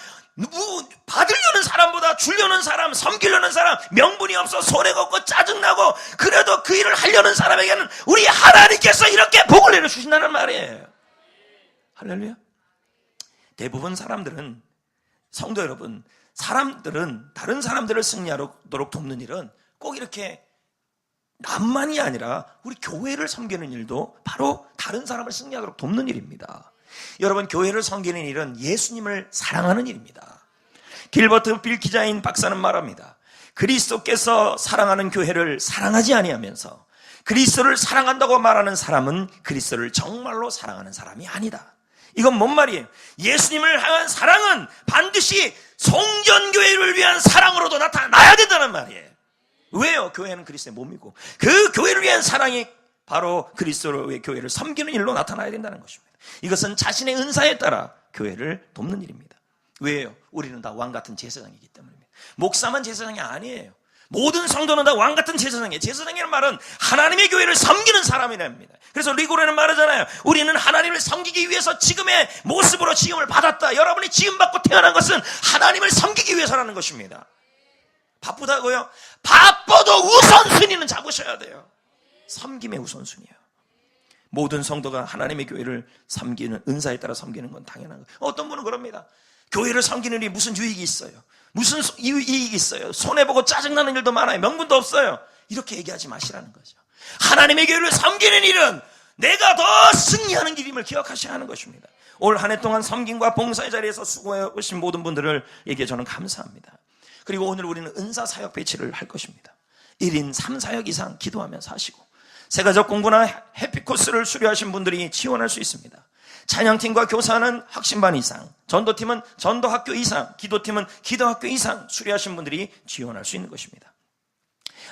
받으려는 사람보다 주려는 사람, 섬기려는 사람, 명분이 없어 손해가 없고 짜증나고 그래도 그 일을 하려는 사람에게는 우리 하나님께서 이렇게 복을 내려주신다는 말이에요. 할렐루야. 대부분 사람들은, 성도 여러분, 사람들은 다른 사람들을 승리하도록 돕는 일은 꼭 이렇게 남만이 아니라 우리 교회를 섬기는 일도 바로 다른 사람을 승리하도록 돕는 일입니다. 여러분, 교회를 섬기는 일은 예수님을 사랑하는 일입니다. 길버트 빌 기자인 박사는 말합니다. 그리스도께서 사랑하는 교회를 사랑하지 아니하면서 그리스도를 사랑한다고 말하는 사람은 그리스도를 정말로 사랑하는 사람이 아니다. 이건 뭔 말이에요? 예수님을 향한 사랑은 반드시 송전교회를 위한 사랑으로도 나타나야 된다는 말이에요. 왜요? 교회는 그리스도의 몸이고 그 교회를 위한 사랑이 바로 그리스도의 교회를 섬기는 일로 나타나야 된다는 것입니다. 이것은 자신의 은사에 따라 교회를 돕는 일입니다. 왜요? 우리는 다 왕같은 제사장이기 때문입니다. 목사만 제사장이 아니에요. 모든 성도는 다 왕같은 제사장이에요. 제사장이라는 말은 하나님의 교회를 섬기는 사람이랍니다. 그래서 리고레는 말하잖아요. 우리는 하나님을 섬기기 위해서 지금의 모습으로 지음을 받았다. 여러분이 지음받고 태어난 것은 하나님을 섬기기 위해서라는 것입니다. 바쁘다고요? 바빠도 우선순위는 잡으셔야 돼요. 섬김의 우선순위예요. 모든 성도가 하나님의 교회를 섬기는, 은사에 따라 섬기는 건 당연한 거예요. 어떤 분은 그럽니다. 교회를 섬기는 일이 무슨 유익이 있어요? 무슨 이익이 있어요? 손해보고 짜증나는 일도 많아요. 명분도 없어요. 이렇게 얘기하지 마시라는 거죠. 하나님의 교회를 섬기는 일은 내가 더 승리하는 길임을 기억하셔야 하는 것입니다. 올 한 해 동안 섬김과 봉사의 자리에서 수고해 오신 모든 분들에게 저는 감사합니다. 그리고 오늘 우리는 은사 사역 배치를 할 것입니다. 1인 3사역 이상 기도하면서 하시고, 세가족 공부나 해피코스를 수료하신 분들이 지원할 수 있습니다. 찬양팀과 교사는 학신반 이상, 전도팀은 전도학교 이상, 기도팀은 기도학교 이상 수료하신 분들이 지원할 수 있는 것입니다.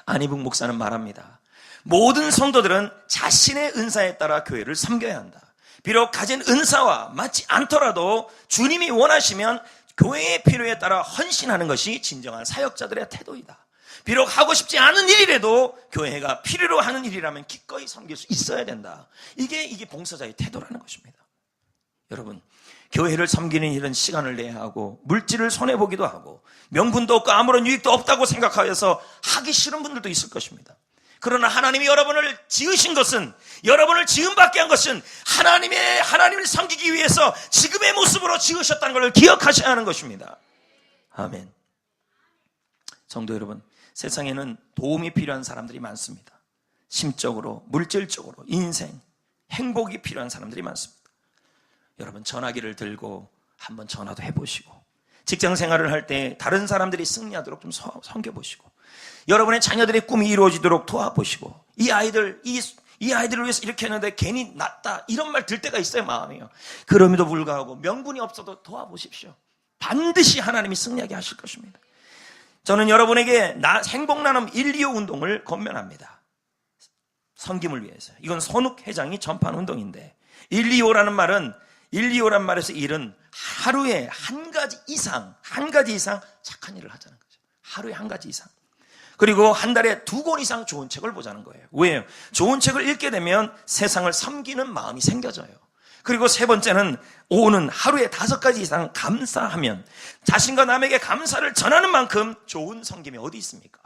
안희북 목사는 말합니다. 모든 성도들은 자신의 은사에 따라 교회를 섬겨야 한다. 비록 가진 은사와 맞지 않더라도 주님이 원하시면 교회의 필요에 따라 헌신하는 것이 진정한 사역자들의 태도이다. 비록 하고 싶지 않은 일이라도 교회가 필요로 하는 일이라면 기꺼이 섬길 수 있어야 된다. 이게 봉사자의 태도라는 것입니다. 여러분, 교회를 섬기는 일은 시간을 내야 하고 물질을 손해보기도 하고 명분도 없고 아무런 유익도 없다고 생각하여서 하기 싫은 분들도 있을 것입니다. 그러나 하나님이 여러분을 지으신 것은, 여러분을 지음받게 한 것은 하나님을 섬기기 위해서 지금의 모습으로 지으셨다는 것을 기억하셔야 하는 것입니다. 아멘. 성도 여러분, 세상에는 도움이 필요한 사람들이 많습니다. 심적으로, 물질적으로, 인생, 행복이 필요한 사람들이 많습니다. 여러분, 전화기를 들고 한번 전화도 해보시고, 직장 생활을 할 때 다른 사람들이 승리하도록 좀 섬겨보시고, 여러분의 자녀들의 꿈이 이루어지도록 도와보시고, 이 아이들을 위해서 이렇게 했는데 괜히 낫다 이런 말 들 때가 있어요. 마음이요. 그럼에도 불구하고 명분이 없어도 도와보십시오. 반드시 하나님이 승리하게 하실 것입니다. 저는 여러분에게 행복나눔 125 운동을 권면합니다. 섬김을 위해서. 이건 손욱 회장이 전파한 운동인데, 125라는 말에서 일은 하루에 한 가지 이상 착한 일을 하자는 거죠. 하루에 한 가지 이상. 그리고 한 달에 2권 이상 좋은 책을 보자는 거예요. 왜요? 좋은 책을 읽게 되면 세상을 섬기는 마음이 생겨져요. 그리고 세 번째는 오는 하루에 5가지 이상 감사하면, 자신과 남에게 감사를 전하는 만큼 좋은 섬김이 어디 있습니까?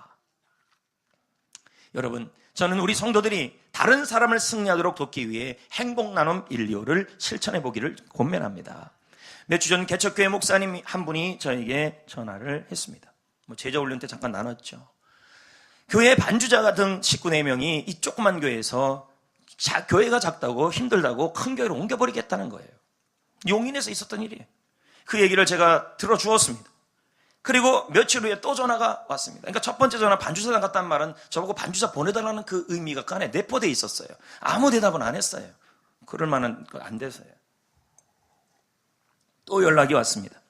여러분, 저는 우리 성도들이 다른 사람을 승리하도록 돕기 위해 행복 나눔 인류를 실천해 보기를 권면합니다. 몇 주 전 개척교회 목사님 한 분이 저에게 전화를 했습니다. 제자 훈련 때 잠깐 나눴죠. 교회 반주자 등 식구 4명이 이 조그만 교회에서 교회가 작다고 힘들다고 큰 교회로 옮겨버리겠다는 거예요. 용인에서 있었던 일이에요. 그 얘기를 제가 들어주었습니다. 그리고 며칠 후에 또 전화가 왔습니다. 그러니까 첫 번째 전화 반주사장 갔다는 말은 저보고 반주사 보내달라는 그 의미가 그 안에 내포되어 있었어요. 아무 대답은 안 했어요. 그럴 만한 거 안 돼서요. 또 연락이 왔습니다.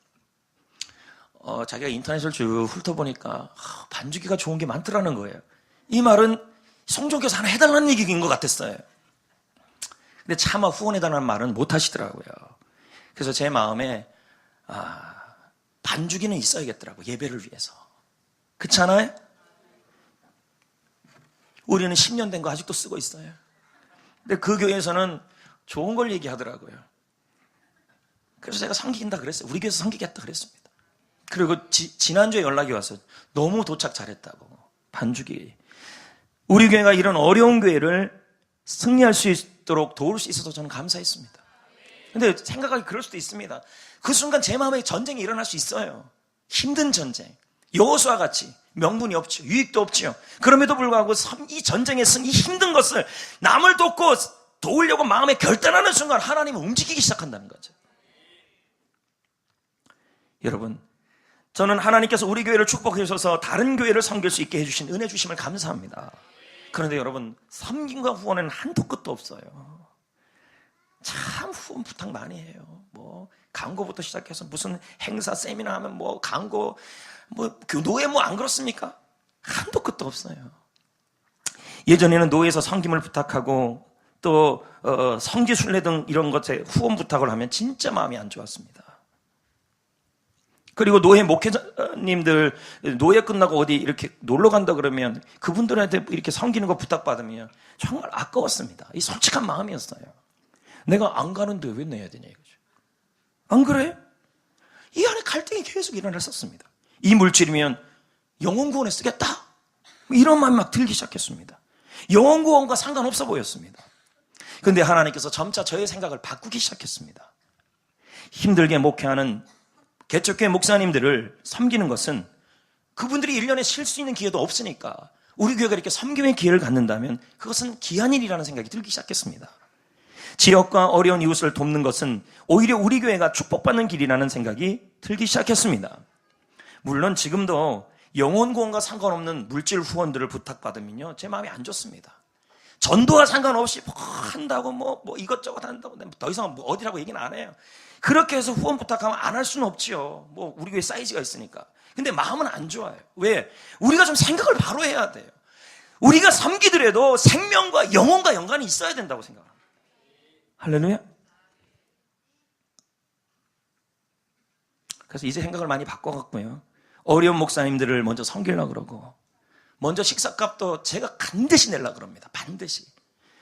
자기가 인터넷을 쭉 훑어보니까 반주기가 좋은 게 많더라는 거예요. 이 말은 송종교사 하나 해달라는 얘기인 것 같았어요. 근데 차마 후원해달라는 말은 못 하시더라고요. 그래서 제 마음에 반주기는 있어야겠더라고, 예배를 위해서. 그렇지 않아요? 우리는 10년 된 거 아직도 쓰고 있어요. 근데 그 교회에서는 좋은 걸 얘기하더라고요. 그래서 제가 섬긴다 그랬어요. 우리 교회에서 섬기겠다 그랬습니다. 그리고 지난주에 연락이 왔어요. 너무 도착 잘했다고. 반주기. 우리 교회가 이런 어려운 교회를 승리할 수 있도록 도울 수 있어서 저는 감사했습니다. 근데 생각하기 그럴 수도 있습니다. 그 순간 제 마음에 전쟁이 일어날 수 있어요. 힘든 전쟁. 여호수아와 같이 명분이 없죠. 유익도 없죠. 그럼에도 불구하고 이 전쟁에 쓴 이 힘든 것을 남을 돕고 도우려고 마음에 결단하는 순간 하나님은 움직이기 시작한다는 거죠. 여러분, 저는 하나님께서 우리 교회를 축복해 주셔서 다른 교회를 섬길 수 있게 해주신 은혜 주심을 감사합니다. 그런데 여러분, 섬김과 후원에는 한도 끝도 없어요. 참 후원 부탁 많이 해요. 광고부터 시작해서 무슨 행사 세미나 하면 광고, 노예 안 그렇습니까? 한도 끝도 없어요. 예전에는 노예에서 섬김을 부탁하고 또 성지순례 등 이런 것에 후원 부탁을 하면 진짜 마음이 안 좋았습니다. 그리고 노예 목회자님들 노예 끝나고 어디 이렇게 놀러 간다 그러면 그분들한테 이렇게 섬기는 거 부탁받으면 정말 아까웠습니다. 이 솔직한 마음이었어요. 내가 안 가는데 왜 내야 되냐 이거죠. 안 그래? 이 안에 갈등이 계속 일어났었습니다. 이 물질이면 영혼구원에 쓰겠다? 이런 마음이 막 들기 시작했습니다. 영혼구원과 상관없어 보였습니다. 그런데 하나님께서 점차 저의 생각을 바꾸기 시작했습니다. 힘들게 목회하는 개척교회 목사님들을 섬기는 것은 그분들이 1년에 쉴 수 있는 기회도 없으니까 우리 교회가 이렇게 섬김의 기회를 갖는다면 그것은 귀한 일이라는 생각이 들기 시작했습니다. 지역과 어려운 이웃을 돕는 것은 오히려 우리 교회가 축복받는 길이라는 생각이 들기 시작했습니다. 물론 지금도 영혼 구원과 상관없는 물질 후원들을 부탁받으면요, 제 마음이 안 좋습니다. 전도와 상관없이 한다고 이것저것 한다고 더 이상 어디라고 얘기는 안 해요. 그렇게 해서 후원 부탁하면 안 할 수는 없지요. 우리 교회 사이즈가 있으니까. 근데 마음은 안 좋아요. 왜? 우리가 좀 생각을 바로 해야 돼요. 우리가 섬기더라도 생명과 영혼과 연관이 있어야 된다고 생각합니다. 할렐루야. 그래서 이제 생각을 많이 바꿔갖고요, 어려운 목사님들을 먼저 섬기려고 그러고, 먼저 식사값도 제가 반드시 내려고 그럽니다. 반드시.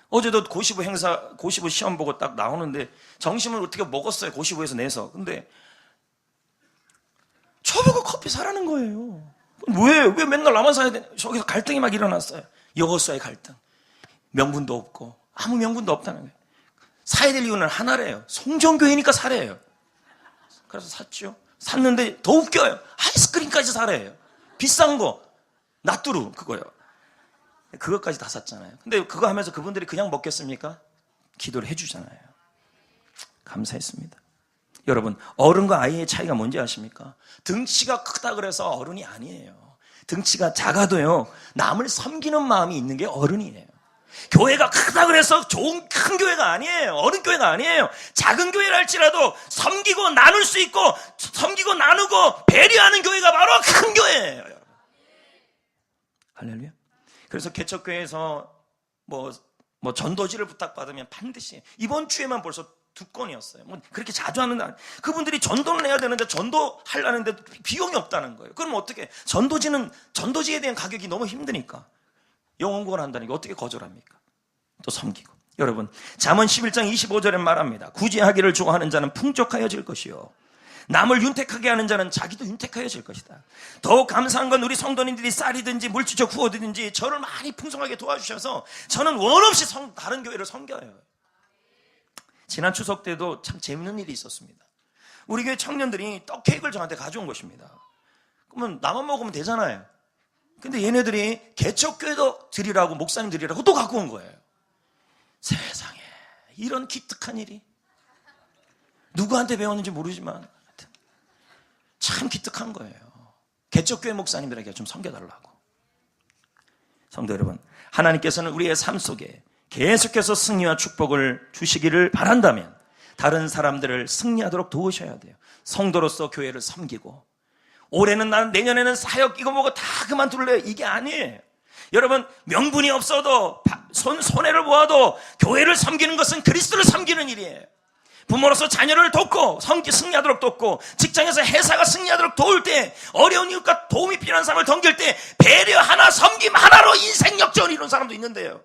어제도 고시부 행사, 고시부 시험 보고 딱 나오는데 점심을 어떻게 먹었어요. 고시부에서 내서. 근데 저보고 커피 사라는 거예요. 왜 맨날 나만 사야 되냐. 저기서 갈등이 막 일어났어요. 여호수아의 갈등. 명분도 없고 아무 명분도 없다는 거예요. 사야 될 이유는 하나래요. 송정교회니까 사래요. 그래서 샀죠. 샀는데 더 웃겨요. 아이스크림까지 사래요. 비싼 거. 나뚜루 그거요. 그것까지 다 샀잖아요. 근데 그거 하면서 그분들이 그냥 먹겠습니까? 기도를 해주잖아요. 감사했습니다. 여러분, 어른과 아이의 차이가 뭔지 아십니까? 등치가 크다 그래서 어른이 아니에요. 등치가 작아도요, 남을 섬기는 마음이 있는 게 어른이에요. 교회가 크다 그래서 좋은 큰 교회가 아니에요. 어른 교회가 아니에요. 작은 교회라 할지라도 섬기고 나눌 수 있고 섬기고 나누고 배려하는 교회가 바로 큰 교회예요. 여러분. 할렐루야. 그래서 개척교회에서 전도지를 부탁받으면 반드시, 이번 주에만 벌써 2건이었어요. 그렇게 자주 하는 날, 그분들이 전도를 해야 되는데 전도하려는데 비용이 없다는 거예요. 그럼 어떻게? 전도지에 대한 가격이 너무 힘드니까 영혼구원 한다니까 어떻게 거절합니까? 또 섬기고. 여러분, 잠언 11장 25절에 말합니다. 구제하기를 좋아하는 자는 풍족하여질 것이요, 남을 윤택하게 하는 자는 자기도 윤택하여질 것이다. 더욱 감사한 건 우리 성도님들이 쌀이든지 물질적 후원이든지 저를 많이 풍성하게 도와주셔서 저는 원없이 다른 교회를 섬겨요. 지난 추석 때도 참 재밌는 일이 있었습니다. 우리 교회 청년들이 떡 케이크를 저한테 가져온 것입니다. 그러면 나만 먹으면 되잖아요. 근데 얘네들이 개척교회도 드리라고, 목사님 드리라고 또 갖고 온 거예요. 세상에 이런 기특한 일이, 누구한테 배웠는지 모르지만 참 기특한 거예요. 개척교회 목사님들에게 좀 섬겨달라고. 성도 여러분, 하나님께서는 우리의 삶 속에 계속해서 승리와 축복을 주시기를 바란다면 다른 사람들을 승리하도록 도우셔야 돼요. 성도로서 교회를 섬기고, 올해는 난, 내년에는 사역 이거 뭐고 다 그만둘래요, 이게 아니에요. 여러분, 명분이 없어도 손해를 보아도 교회를 섬기는 것은 그리스도를 섬기는 일이에요. 부모로서 자녀를 돕고 승리하도록 돕고, 직장에서 회사가 승리하도록 도울 때, 어려운 이웃과 도움이 필요한 사람을 섬길 때 배려 하나, 섬김 하나로 인생 역전을 이룬 사람도 있는데요,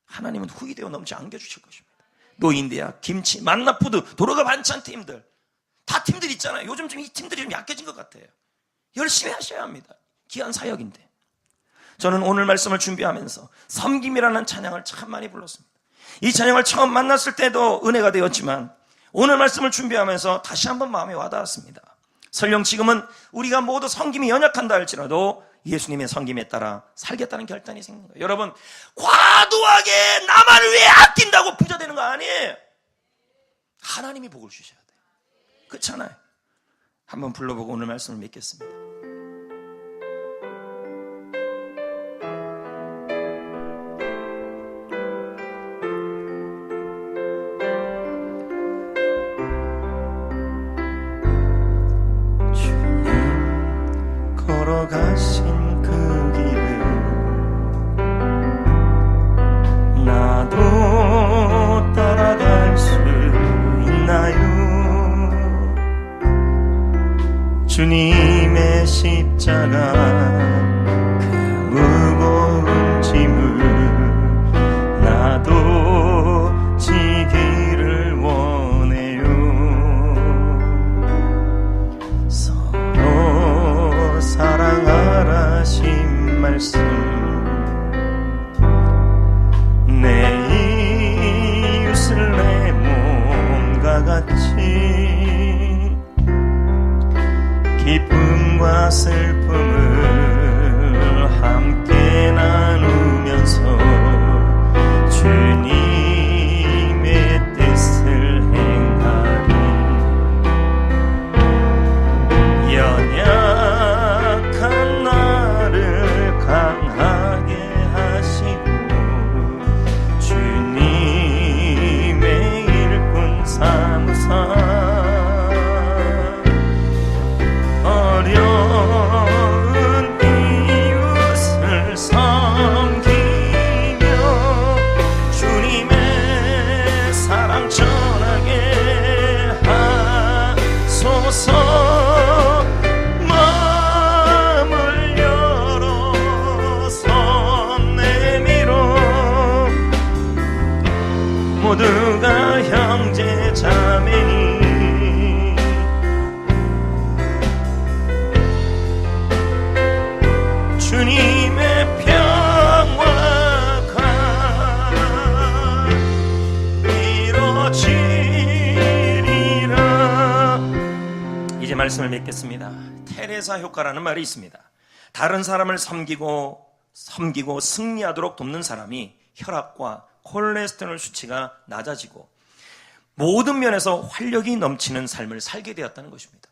하나님은 후이되어 넘지 안겨주실 것입니다. 노인대학, 김치, 만나푸드, 도로가 반찬 팀들, 다 팀들 있잖아요. 요즘 좀 이 팀들이 좀 약해진 것 같아요. 열심히 하셔야 합니다. 귀한 사역인데. 저는 오늘 말씀을 준비하면서 섬김이라는 찬양을 참 많이 불렀습니다. 이 찬양을 처음 만났을 때도 은혜가 되었지만 오늘 말씀을 준비하면서 다시 한번 마음에 와닿았습니다. 설령 지금은 우리가 모두 섬김이 연약한다 할지라도 예수님의 섬김에 따라 살겠다는 결단이 생긴 거예요. 여러분, 과도하게 나만을 왜 아낀다고 부자 되는 거 아니에요. 하나님이 복을 주셔야 돼요. 그렇잖아요. 한번 불러보고 오늘 말씀을 맺겠습니다. 걸어가신 그 길을 나도 따라갈 수 있나요? 주님의 십자가 그 무거운 짐을 나도 지기를 원해요. 사랑하라 신 말씀 내 이웃을 내 몸과 같이 기쁨과 슬픔을 함께 나누면서 주님의 뜻을 행하리. 연약한 나를 강하게 하시고 주님의 일꾼 삼으사 어려운 이웃을 섬기며 주님의 사랑 전하게 하소서. 모두가 형제 자매니 주님의 평화가 이루어지리라. 이제 말씀을 맺겠습니다. 테레사 효과라는 말이 있습니다. 다른 사람을 섬기고 승리하도록 돕는 사람이 혈압과 콜레스테롤 수치가 낮아지고 모든 면에서 활력이 넘치는 삶을 살게 되었다는 것입니다.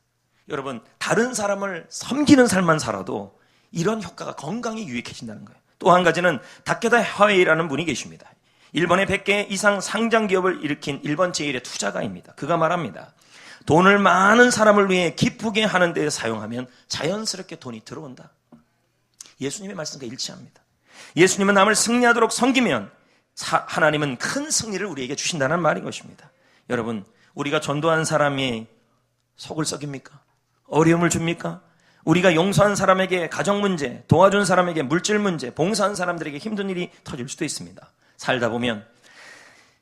여러분, 다른 사람을 섬기는 삶만 살아도 이런 효과가 건강에 유익해진다는 거예요. 또 한 가지는 다케다 하웨이라는 분이 계십니다. 일본의 100개 이상 상장 기업을 일으킨 일본 제1의 투자가입니다. 그가 말합니다. 돈을 많은 사람을 위해 기쁘게 하는 데 사용하면 자연스럽게 돈이 들어온다. 예수님의 말씀과 일치합니다. 예수님은 남을 승리하도록 섬기면 하나님은 큰 승리를 우리에게 주신다는 말인 것입니다. 여러분, 우리가 전도한 사람이 속을 썩입니까? 어려움을 줍니까? 우리가 용서한 사람에게 가정 문제, 도와준 사람에게 물질 문제, 봉사한 사람들에게 힘든 일이 터질 수도 있습니다. 살다 보면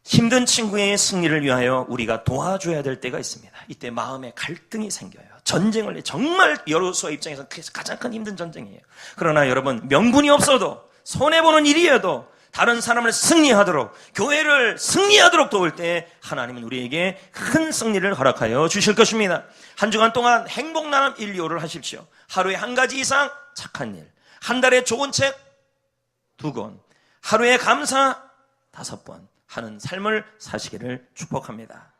힘든 친구의 승리를 위하여 우리가 도와줘야 될 때가 있습니다. 이때 마음에 갈등이 생겨요. 전쟁을 해. 정말 여로수아 입장에서는 그게 가장 큰 힘든 전쟁이에요. 그러나 여러분, 명분이 없어도 손해보는 일이어도 다른 사람을 승리하도록, 교회를 승리하도록 도울 때 하나님은 우리에게 큰 승리를 허락하여 주실 것입니다. 한 주간 동안 행복 나눔 1, 2호를 하십시오. 하루에 한 가지 이상 착한 일, 한 달에 좋은 책 2권, 하루에 감사 5번 하는 삶을 사시기를 축복합니다.